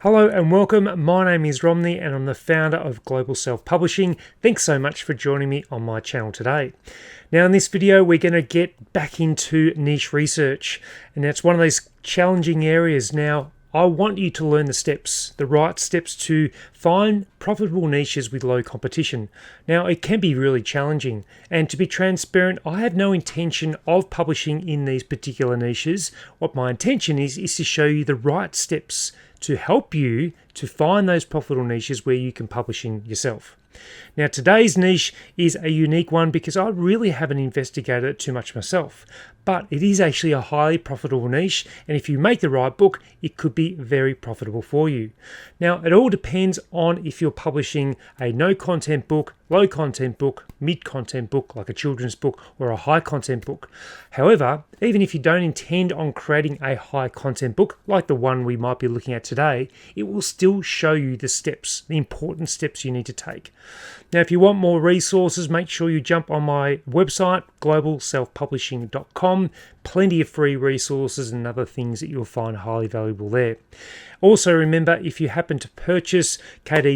Hello and welcome. My name is Romney and I'm the founder of Global Self-Publishing. Thanks so much for joining me on my channel today. Now in this video we're going to get back into niche research, and that's one of those challenging areas. Now I want you to learn the right steps to find profitable niches with low competition. Now it can be really challenging, and to be transparent, I have no intention of publishing in these particular niches. What my intention is to show you the right steps to help you to find those profitable niches where you can publish in yourself. Now today's niche is a unique one because I really haven't investigated it too much myself, but it is actually a highly profitable niche, and if you make the right book, it could be very profitable for you. Now it all depends on if you're publishing a no content book, low content book, mid content book like a children's book, or a high content book. However, even if you don't intend on creating a high content book like the one we might be looking at today, it will still show you the steps, the important steps you need to take. Now, if you want more resources, make sure you jump on my website, globalselfpublishing.com. Plenty of free resources and other things that you'll find highly valuable there. Also remember, if you happen to purchase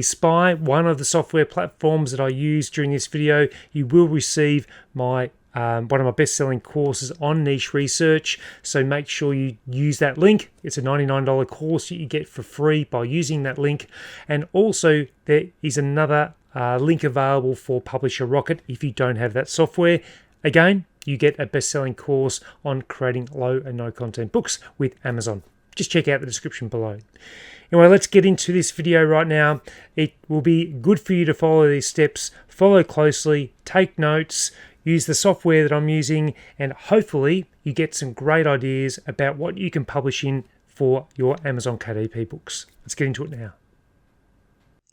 Spire, one of the software platforms that I use during this video, you will receive my one of my best-selling courses on niche research. So make sure you use that link. It's a $99 course that you get for free by using that link. And also there is another link available for Publisher Rocket if you don't have that software. Again, you get a best-selling course on creating low and no content books with Amazon. Just check out the description below. Anyway, let's get into this video right now. It will be good for you to follow these steps, follow closely, take notes, use the software that I'm using, and hopefully you get some great ideas about what you can publish in for your Amazon KDP books. Let's get into it now.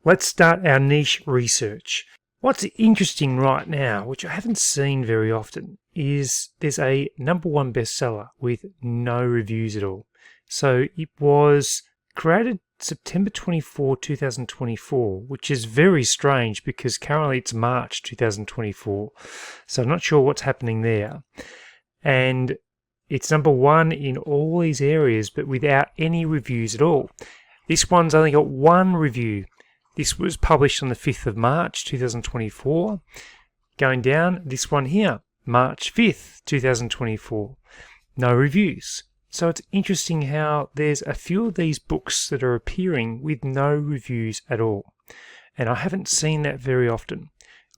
Let's start our niche research. What's interesting right now, which I haven't seen very often, is there's a #1 bestseller with no reviews at all. So it was created September 24, 2024, which is very strange because currently it's March 2024. So I'm not sure what's happening there. And it's #1 in all these areas, but without any reviews at all. This one's only got one review. This was published on the 5th of March, 2024. Going down, this one here, March 5th, 2024. No reviews. So it's interesting how there's a few of these books that are appearing with no reviews at all. And I haven't seen that very often.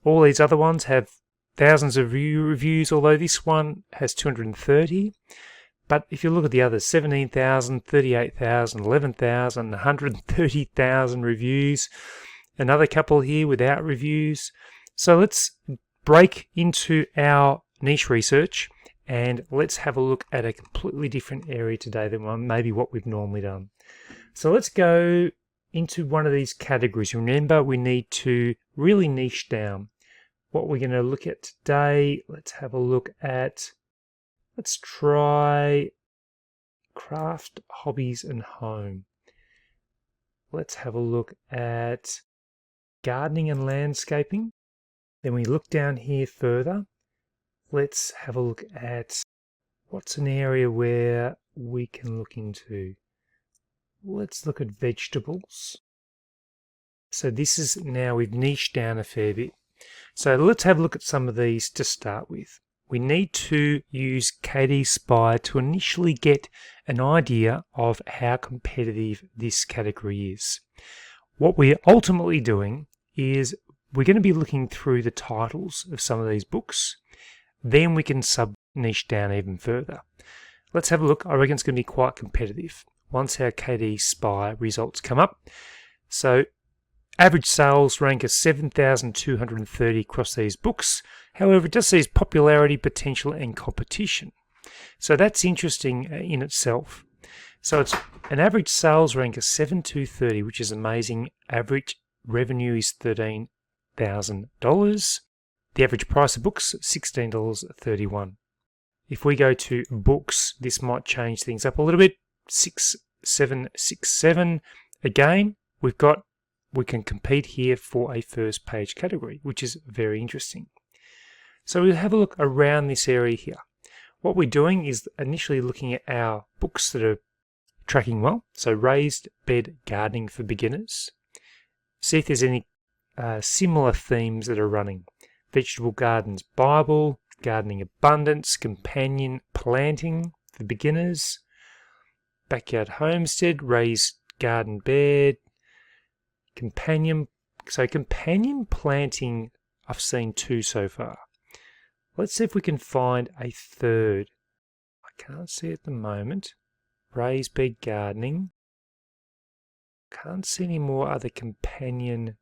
All these other ones have thousands of reviews, although this one has 230. But if you look at the others, 17,000, 38,000, 11,000, 130,000 reviews. Another couple here without reviews. So let's break into our niche research and let's have a look at a completely different area today than maybe what we've normally done. So let's go into one of these categories. Remember, we need to really niche down. What we're going to look at today, let's have a look at, let's try craft, hobbies and home. Let's have a look at gardening and landscaping. Then we look down here further. Let's have a look at what's an area where we can look into. Let's look at vegetables. So this is now we've niched down a fair bit. So let's have a look at some of these to start with. We need to use KD Spire to initially get an idea of how competitive this category is. What we're ultimately doing is we're going to be looking through the titles of some of these books. Then we can sub-niche down even further. Let's have a look. I reckon it's going to be quite competitive once our KD Spire results come up. So average sales rank is 7,230 across these books. However, it just says popularity, potential, and competition. So that's interesting in itself. So it's an average sales rank of 7,230, which is amazing. Average revenue is $13,000. The average price of books, $16.31. If we go to books, this might change things up a little bit. 6,767. Again, we can compete here for a first page category, which is very interesting. So we'll have a look around this area here. What we're doing is initially looking at our books that are tracking well. So raised bed gardening for beginners. See if there's any similar themes that are running. Vegetable Gardens Bible, Gardening Abundance, Companion Planting for beginners, Backyard Homestead, Raised Garden Bed, Companion. So companion planting, I've seen 2 so far. Let's see if we can find a third. I can't see at the moment. Raised bed gardening. Can't see any more other companion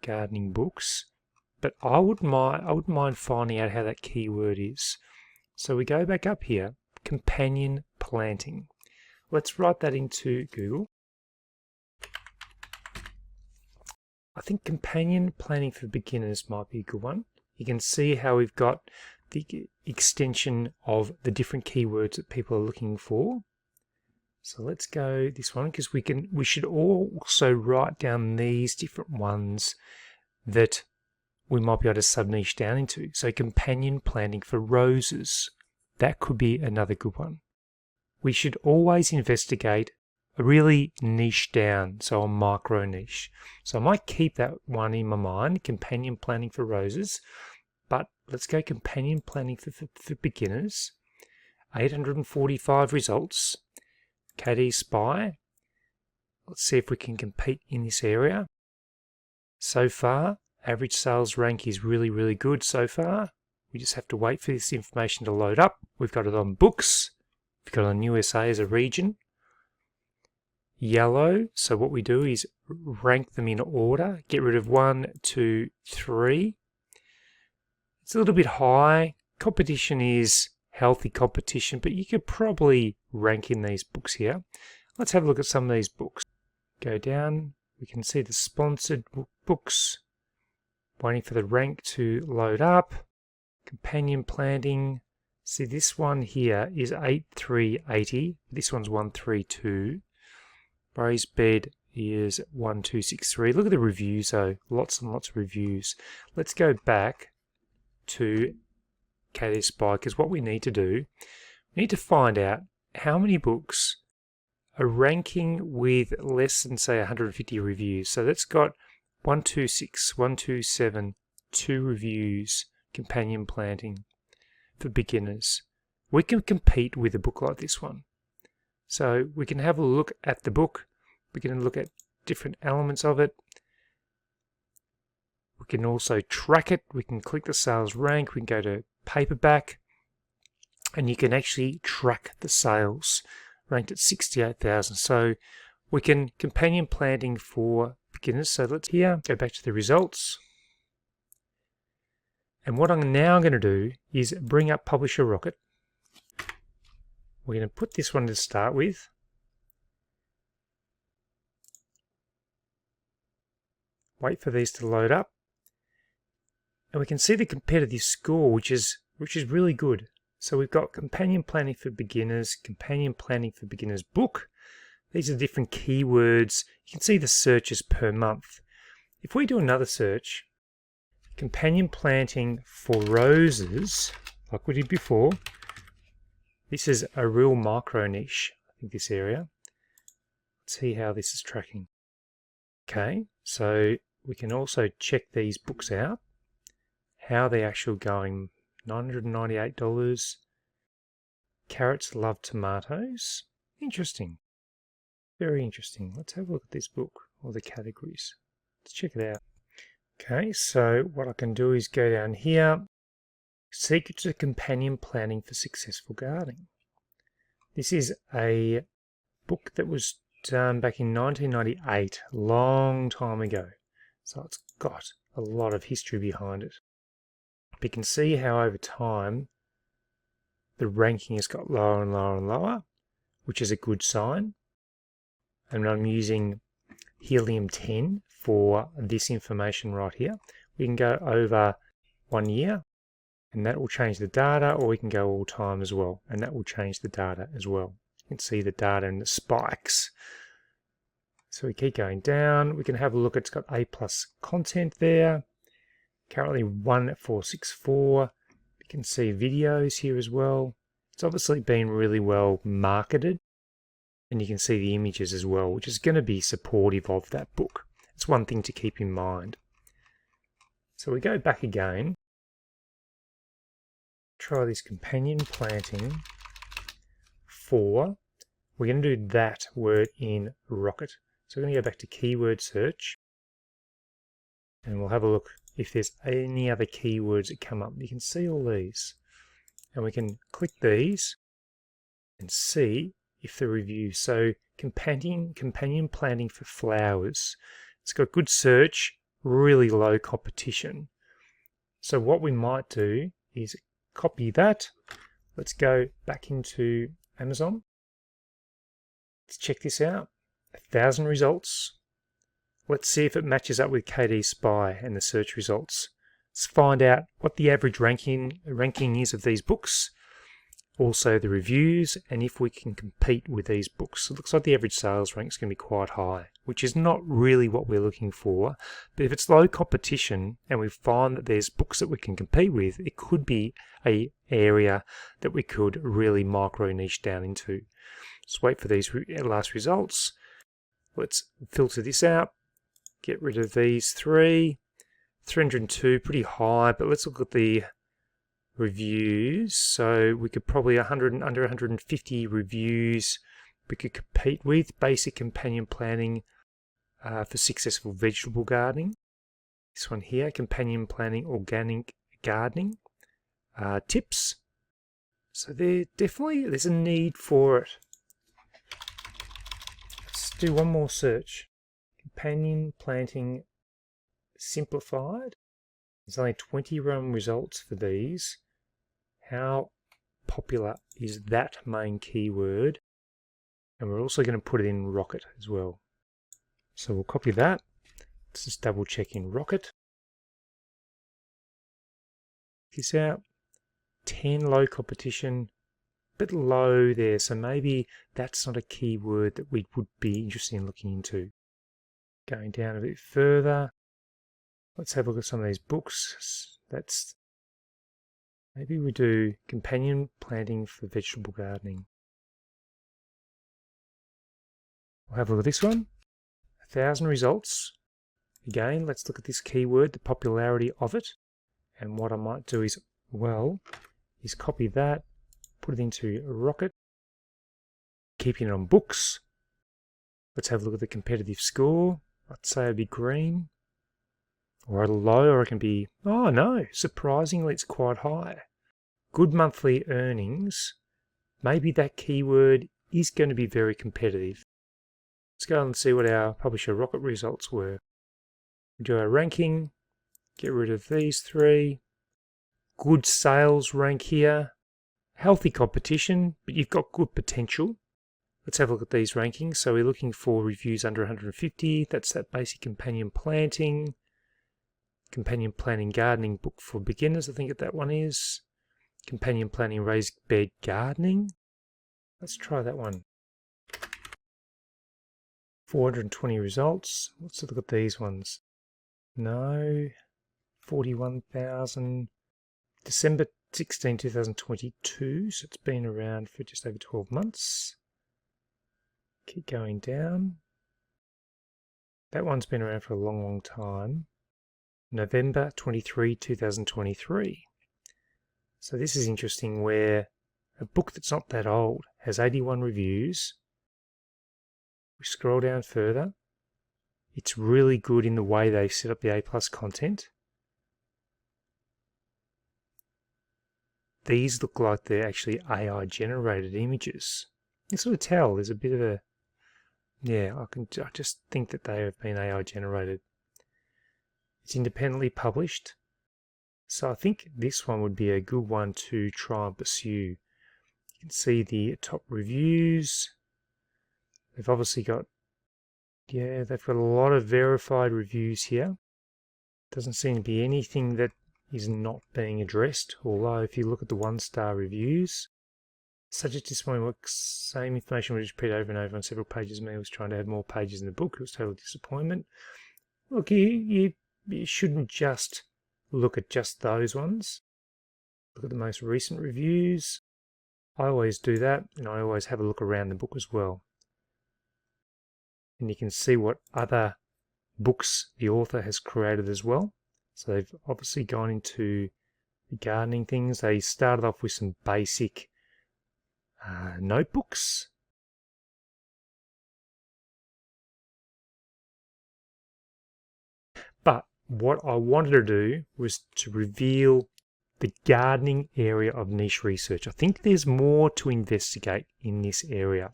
gardening books, but I wouldn't mind finding out how that keyword is. So we go back up here, companion planting. Let's write that into Google. I think companion planting for beginners might be a good one. You can see how we've got the extension of the different keywords that people are looking for. So let's go this one, because we should also write down these different ones that we might be able to sub-niche down into. So companion planting for roses, that could be another good one. We should always investigate a really niche down, so a micro niche. So I might keep that one in my mind, companion planting for roses, but let's go companion planting for beginners. 845 results. KD Spire. Let's see if we can compete in this area. So far, average sales rank is really, really good so far. We just have to wait for this information to load up. We've got it on books. We've got it on USA as a region. Yellow, so what we do is rank them in order. Get rid of 1, 2, 3. It's a little bit high. Competition is healthy competition, but you could probably rank in these books here. Let's have a look at some of these books. Go down, we can see the sponsored books. Waiting for the rank to load up. Companion planting. See, this one here is 8380. This one's 132. Raised bed is 1263. Look at the reviews though. Lots and lots of reviews. Let's go back to KD Spire, because what we need to do, we need to find out how many books are ranking with less than, say, 150 reviews. So that's got 126, 127, 2 reviews, companion planting for beginners. We can compete with a book like this one. So we can have a look at the book. We can look at different elements of it. We can also track it. We can click the sales rank. We can go to paperback, and you can actually track the sales, ranked at 68,000. So we can companion planting for beginners. So let's here go back to the results. And what I'm now going to do is bring up Publisher Rocket. We're going to put this one to start with. Wait for these to load up. And we can see the competitive score, which is really good. So we've got companion planting for beginners, companion planting for beginners book. These are different keywords. You can see the searches per month. If we do another search, companion planting for roses, like we did before, this is a real micro niche, I think, this area. Let's see how this is tracking. Okay, so we can also check these books out, how they're actually going. $998. Carrots Love Tomatoes. Interesting. Very interesting. Let's have a look at this book, or the categories. Let's check it out. Okay, so what I can do is go down here. Secrets of Companion Planting for Successful Gardening. This is a book that was done back in 1998, a long time ago. So it's got a lot of history behind it. We can see how over time the ranking has got lower and lower and lower, which is a good sign. And I'm using helium-10 for this information right here. We can go over 1 year, and that will change the data, or we can go all time as well, and that will change the data as well. You can see the data and the spikes. So we keep going down. We can have a look. It's got A+ content there. Currently 1464. You can see videos here as well. It's obviously been really well marketed. And you can see the images as well, which is going to be supportive of that book. It's one thing to keep in mind. So we go back again. Try this companion planting for, we're going to do that word in Rocket. So we're going to go back to keyword search. And we'll have a look if there's any other keywords that come up. You can see all these. And we can click these and see if the review. So companion planting for flowers. It's got good search, really low competition. So what we might do is copy that. Let's go back into Amazon. Let's check this out. 1,000 results. Let's see if it matches up with KD Spire and the search results. Let's find out what the average ranking is of these books, also the reviews, and if we can compete with these books. It looks like the average sales rank is going to be quite high, which is not really what we're looking for. But if it's low competition and we find that there's books that we can compete with, it could be an area that we could really micro niche down into. Let's wait for these last results. Let's filter this out. Get rid of these three. 302, pretty high, but let's look at the reviews. So we could probably under 150 reviews we could compete with. Basic companion planting for successful vegetable gardening. This one here, companion planting organic gardening tips. So there's a need for it. Let's do one more search. Companion planting simplified. There's only 21 results for these. How popular is that main keyword? And we're also going to put it in Rocket as well. So we'll copy that. Let's just double check in Rocket. This out. 10 low competition. Bit low there, so maybe that's not a keyword that we would be interested in looking into. Going down a bit further. Let's have a look at some of these books. Maybe we do companion planting for vegetable gardening. We'll have a look at this one. 1,000 results. Again, let's look at this keyword, the popularity of it. And what I might do is copy that, put it into Rocket, keeping it on books. Let's have a look at the competitive score. Let's say it'd be green. Or a low, or it can be, oh no, surprisingly it's quite high. Good monthly earnings. Maybe that keyword is going to be very competitive. Let's go and see what our Publisher Rocket results were. We do our ranking, get rid of these three. Good sales rank here. Healthy competition, but you've got good potential. Let's have a look at these rankings. So we're looking for reviews under 150. That's that basic companion planting. Companion planting gardening book for beginners, I think that one is. Companion planting raised bed gardening. Let's try that one. 420 results. Let's look at these ones. No. 41,000. December 16, 2022. So it's been around for just over 12 months. Keep going down. That one's been around for a long, long time. November 23, 2023. So this is interesting, where a book that's not that old has 81 reviews. We scroll down further. It's really good in the way they've set up the A+ content. These look like they're actually AI generated images. You sort of tell there's a bit of a, I just think that they have been AI generated. It's independently published, so I think this one would be a good one to try and pursue. You can see the top reviews. They've obviously got, they've got a lot of verified reviews here. Doesn't seem to be anything that is not being addressed, although if you look at the 1-star reviews, such a disappointing work, same information was repeated over and over on several pages. Me was trying to have more pages in the book. It was total disappointment. Look, you shouldn't just look at just those ones. Look at the most recent reviews. I always do that, and I always have a look around the book as well. and you can see what other books the author has created as well. So they've obviously gone into the gardening things. They started off with some basic notebooks. But what I wanted to do was to reveal the gardening area of niche research. I think there's more to investigate in this area.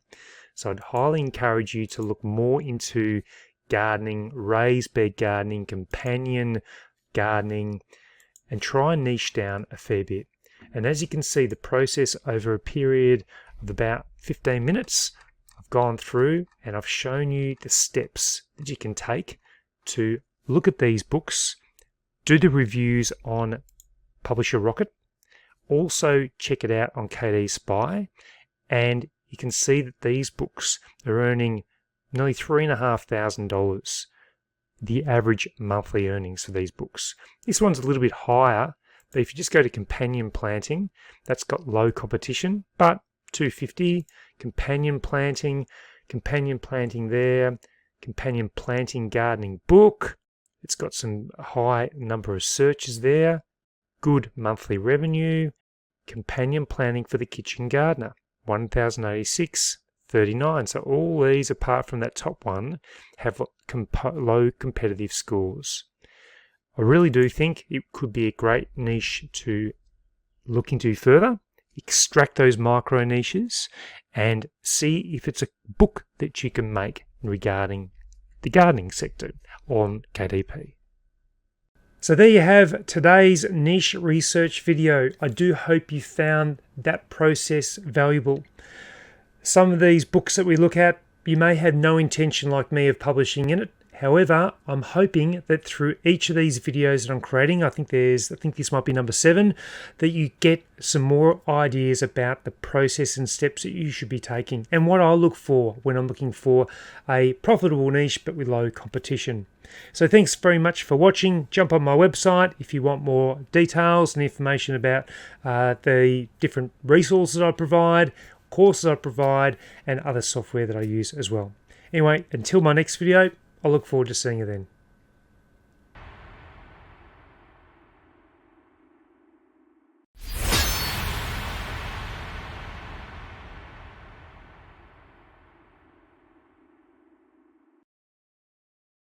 So I'd highly encourage you to look more into gardening, raised bed gardening, companion gardening, and try and niche down a fair bit. And as you can see, the process over a period of about 15 minutes, I've gone through and I've shown you the steps that you can take to look at these books, do the reviews on Publisher Rocket, also check it out on KD Spire, and you can see that these books are earning nearly $3,500, the average monthly earnings for these books. This one's a little bit higher, but if you just go to companion planting, that's got low competition, but $250, companion planting there, companion planting gardening book. It's got some high number of searches there, good monthly revenue, companion planting for the kitchen gardener, $1,086.39. So all these, apart from that top one, have low competitive scores. I really do think it could be a great niche to look into further, extract those micro niches, and see if it's a book that you can make regarding the gardening sector on KDP. So there you have today's niche research video. I do hope you found that process valuable. Some of these books that we look at, you may have no intention like me of publishing in it. However, I'm hoping that through each of these videos that I'm creating, I think this might be number 7, that you get some more ideas about the process and steps that you should be taking and what I look for when I'm looking for a profitable niche but with low competition. So thanks very much for watching. Jump on my website if you want more details and information about the different resources I provide, courses I provide, and other software that I use as well. Anyway, until my next video, I look forward to seeing you then.